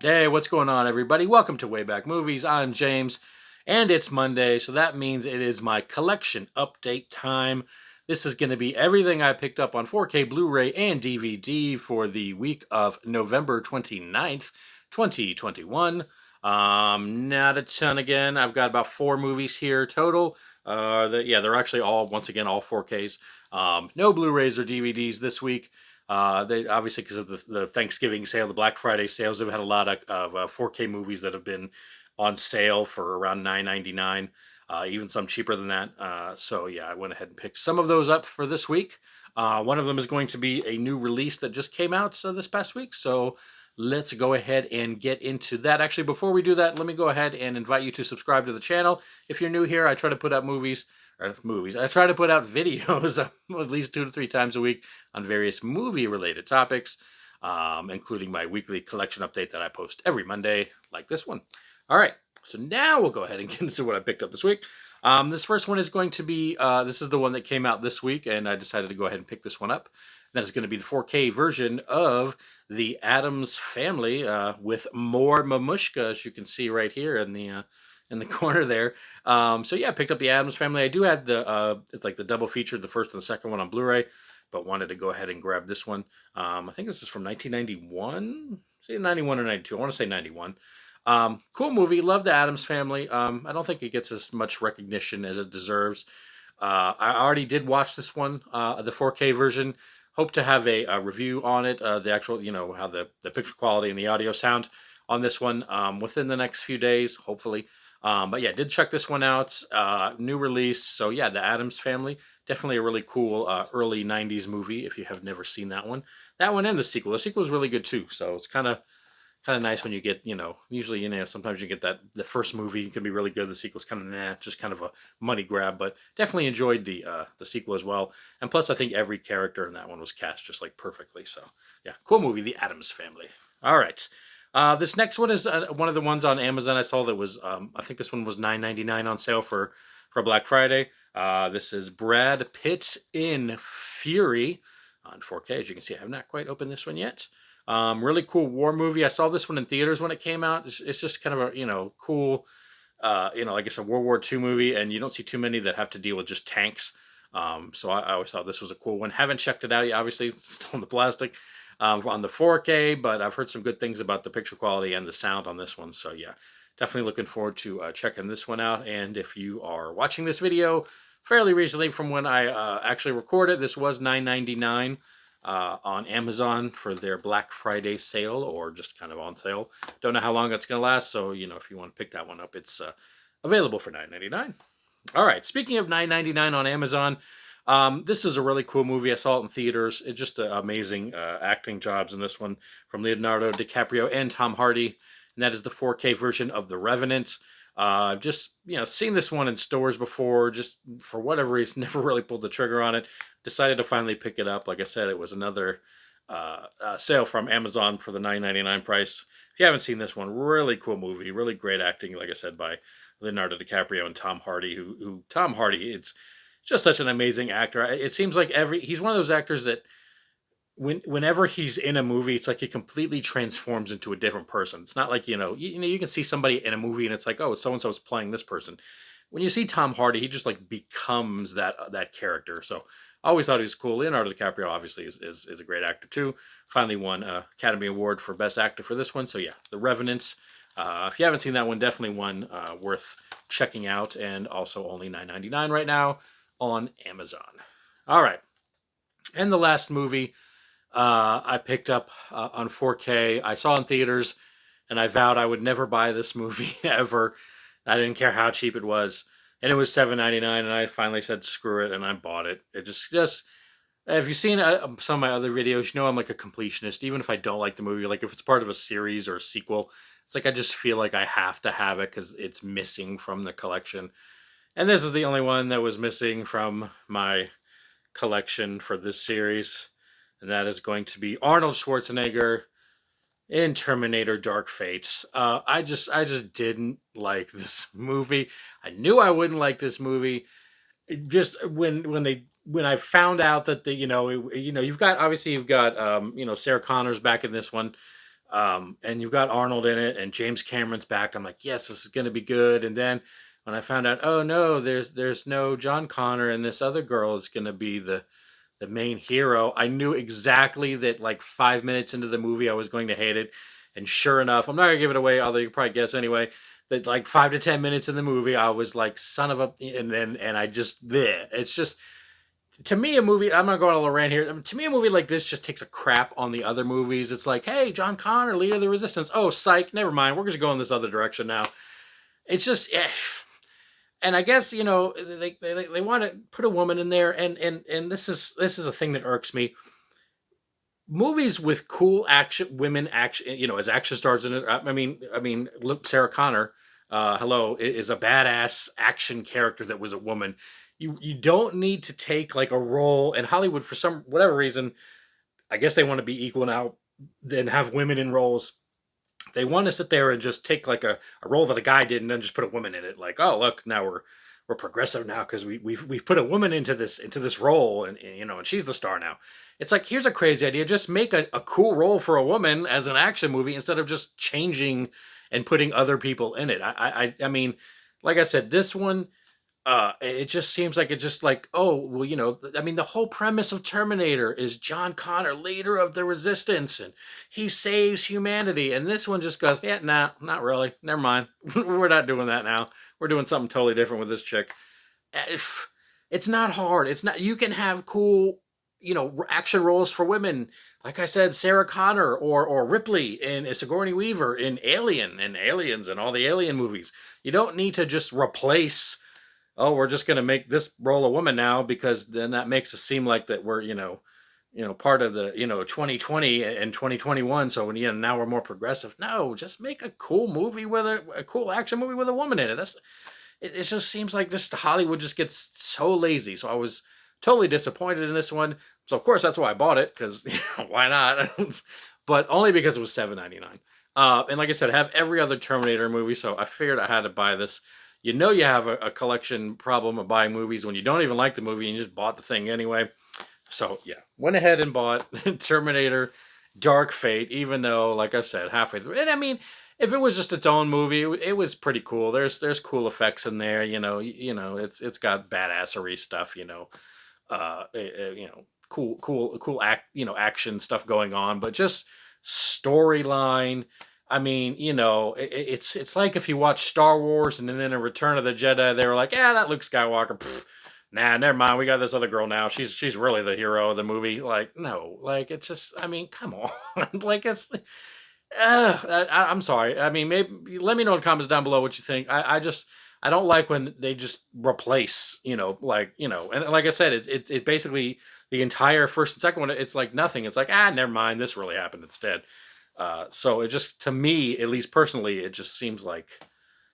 Hey, what's going on, everybody? Welcome to Wayback Movies. I'm James, and it's Monday, so that means it is my collection update time. This is going to be everything I picked up on 4K Blu-ray and DVD for the week of November 29th, 2021. Not a ton again. I've got about four movies here total. They're actually all, once again, all 4Ks. No Blu-rays or DVDs this week. They obviously, because of the Thanksgiving sale, the Black Friday sales, they've had a lot of 4K movies that have been on sale for around $9.99, even some cheaper than that. So yeah, I went ahead and picked some of those up for this week. One of them is going to be a new release that just came out this past week. So let's go ahead and get into that. Actually, before we do that, let me go ahead and invite you to subscribe to the channel. If you're new here, I try to put out movies. I try to put out videos at least 2 to 3 times a week on various movie-related topics, including my weekly collection update that I post every Monday, like this one. All right, so now we'll go ahead and get into what I picked up this week. This first one is going to be, this is the one that came out this week, and I decided to go ahead and pick this one up. That is going to be the 4K version of the Addams Family with more Mamushka, as you can see right here in the corner there. So yeah, I picked up the Addams Family. I do have it's like the double feature, the first and the second one on Blu-ray, but wanted to go ahead and grab this one. I think this is from 1991. Say 91 or 92. I want to say 91. Cool movie. Love the Addams Family. I don't think it gets as much recognition as it deserves. I already did watch this one, the 4K version. Hope to have a review on it, the actual, how the picture quality and the audio sound on this one within the next few days, hopefully. But yeah, did check this one out. New release. So yeah, the Addams Family. Definitely a really cool early 90s movie if you have never seen that one. That one and the sequel. The sequel is really good too. So it's kind of nice when you get, usually, sometimes you get that the first movie can be really good. The sequel's kind of nah, just kind of a money grab, but definitely enjoyed the sequel as well. And plus, I think every character in that one was cast just like perfectly. So yeah, cool movie, The Addams Family. All right. This next one is one of the ones on Amazon I saw that was, I think this one was $9.99 on sale for Black Friday. This is Brad Pitt in Fury on 4K. As you can see, I have not quite opened this one yet. Really cool war movie. I saw this one in theaters when it came out. It's just kind of a cool, like I said, World War II movie, and you don't see too many that have to deal with just tanks. So I always thought this was a cool one. Haven't checked it out yet. Obviously, it's still in the plastic on the 4K, but I've heard some good things about the picture quality and the sound on this one. So yeah, definitely looking forward to checking this one out. And if you are watching this video fairly recently from when I actually recorded, this was $9.99 on Amazon for their Black Friday sale, or just kind of on sale. Don't know how long that's going to last, so if you want to pick that one up, it's available for $9.99. All right, speaking of $9.99 on Amazon, this is a really cool movie. I saw it in theaters. It's just amazing acting jobs in this one from Leonardo DiCaprio and Tom Hardy, and that is the 4K version of The Revenant. Just seen this one in stores before, just for whatever reason, never really pulled the trigger on it. Decided to finally pick it up. Like I said, it was another sale from Amazon for the $9.99 price. If you haven't seen this one, really cool movie, really great acting. Like I said, by Leonardo DiCaprio and Tom Hardy. Who Tom Hardy? It's just such an amazing actor. It seems like he's one of those actors that whenever he's in a movie, it's like he completely transforms into a different person. It's not like you can see somebody in a movie and it's like, oh, so and so's playing this person. When you see Tom Hardy, he just like becomes that character. So I always thought he was cool. Leonardo DiCaprio obviously is a great actor too. Finally won Academy Award for Best Actor for this one. So yeah, The Revenant. If you haven't seen that one, definitely one worth checking out, and also only $9.99 right now on Amazon. All right, and the last movie I picked up on 4K. I saw in theaters, and I vowed I would never buy this movie ever. I didn't care how cheap it was, and it was $7.99. And I finally said screw it, and I bought it. It just if you've seen some of my other videos, I'm like a completionist. Even if I don't like the movie, like if it's part of a series or a sequel, it's like I just feel like I have to have it because it's missing from the collection. And this is the only one that was missing from my collection for this series, and that is going to be Arnold Schwarzenegger in Terminator: Dark Fate. I just didn't like this movie. I knew I wouldn't like this movie. Just when I found out that you've got Sarah Connor's back in this one. And you've got Arnold in it, and James Cameron's back. I'm like, yes, this is going to be good. And then when I found out, oh no, there's no John Connor, and this other girl is going to be the main hero, I knew exactly that like 5 minutes into the movie I was going to hate it. And sure enough, I'm not gonna give it away, although you can probably guess anyway. That like 5 to 10 minutes in the movie, I was like, son of a, and I just there. It's just to me a movie. I'm not going on a rant here. To me, a movie like this just takes a crap on the other movies. It's like, hey, John Connor, leader of the resistance. Oh, psych, never mind. We're just going this other direction now. It's just, and I guess they want to put a woman in there, and this is a thing that irks me. Movies with cool action women action, as action stars in it. I mean, look, Sarah Connor, hello, is a badass action character that was a woman. You don't need to take like a role in Hollywood for some whatever reason. I guess they want to be equal now, then have women in roles. They want to sit there and just take like a role that a guy did and then just put a woman in it. Like, oh look, now we're progressive now because we've put a woman into this role, and she's the star now. It's like, here's a crazy idea: just make a cool role for a woman as an action movie instead of just changing and putting other people in it. I mean, like I said, this one, it just seems like it's just like, oh well, I mean, the whole premise of Terminator is John Connor, leader of the resistance, and he saves humanity. And this one just goes, yeah, nah, not really. Never mind. We're not doing that now. We're doing something totally different with this chick. It's not hard. It's not. You can have cool, action roles for women. Like I said, Sarah Connor or Ripley in Sigourney Weaver in Alien and Aliens and all the Alien movies. You don't need to just replace, oh, we're just going to make this role a woman now because then that makes us seem like that we're, part of the, 2020 and 2021. So, now we're more progressive. No, just make a cool movie with a cool action movie with a woman in it. It just seems like just Hollywood just gets so lazy. So I was totally disappointed in this one. So of course that's why I bought it, because why not? But only because it was $7.99. And like I said, I have every other Terminator movie, so I figured I had to buy this. You have a collection problem of buying movies when you don't even like the movie and you just bought the thing anyway. So yeah, went ahead and bought Terminator Dark Fate, even though, like I said, halfway through, and I mean, if it was just its own movie, it was pretty cool. There's cool effects in there, it's got badassery stuff, cool action stuff going on, but just storyline. I mean, it's like if you watch Star Wars and then in a Return of the Jedi, they were like, yeah, that Luke Skywalker. Pfft, nah, never mind. We got this other girl now. She's really the hero of the movie. Like, no, like it's just. I mean, come on. Like it's. I'm sorry. I mean, maybe let me know in the comments down below what you think. I don't like when they just replace, and like I said, it basically the entire first and second one. It's like nothing. It's like, never mind. This really happened instead. So it just, to me, at least personally, it just seems like,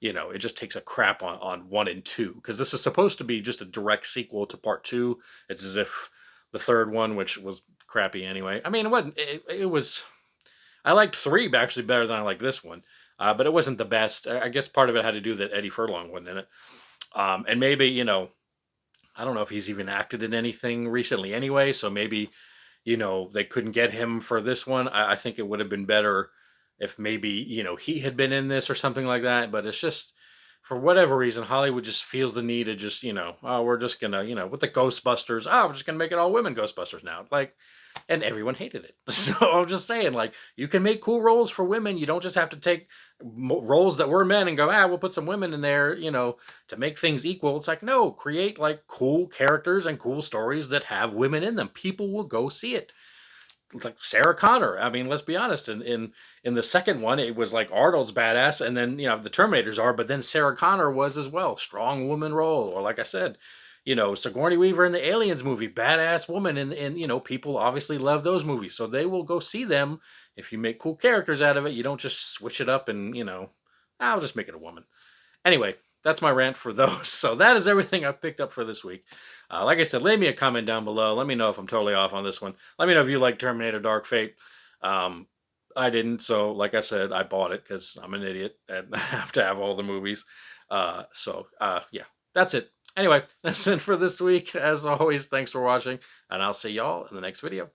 it just takes a crap on one and two, because this is supposed to be just a direct sequel to part two. It's as if the third one, which was crappy anyway. I mean, it wasn't. It was. I liked three actually better than I like this one, but it wasn't the best. I guess part of it had to do that Eddie Furlong wasn't in it, and maybe I don't know if he's even acted in anything recently anyway. So maybe they couldn't get him for this one. I think it would have been better if maybe he had been in this or something like that. But it's just, for whatever reason, Hollywood just feels the need to just oh, we're just gonna with the Ghostbusters, oh, we're just gonna make it all women Ghostbusters now, like. And everyone hated it. So I'm just saying, like, you can make cool roles for women. You don't just have to take roles that were men and go, we'll put some women in there, to make things equal. It's like, no, create like cool characters and cool stories that have women in them. People will go see it. It's like Sarah Connor. I mean, let's be honest. In the second one, it was like Arnold's badass, and then the Terminators are, but then Sarah Connor was as well, strong woman role. Or like I said, Sigourney Weaver in the Aliens movie, badass woman, and people obviously love those movies, so they will go see them if you make cool characters out of it. You don't just switch it up and I'll just make it a woman. Anyway, that's my rant for those. So that is everything I've picked up for this week. Like I said, leave me a comment down below. Let me know if I'm totally off on this one. Let me know if you like Terminator Dark Fate. I didn't, so like I said, I bought it because I'm an idiot and I have to have all the movies. Yeah, that's it. Anyway, that's it for this week. As always, thanks for watching, and I'll see y'all in the next video.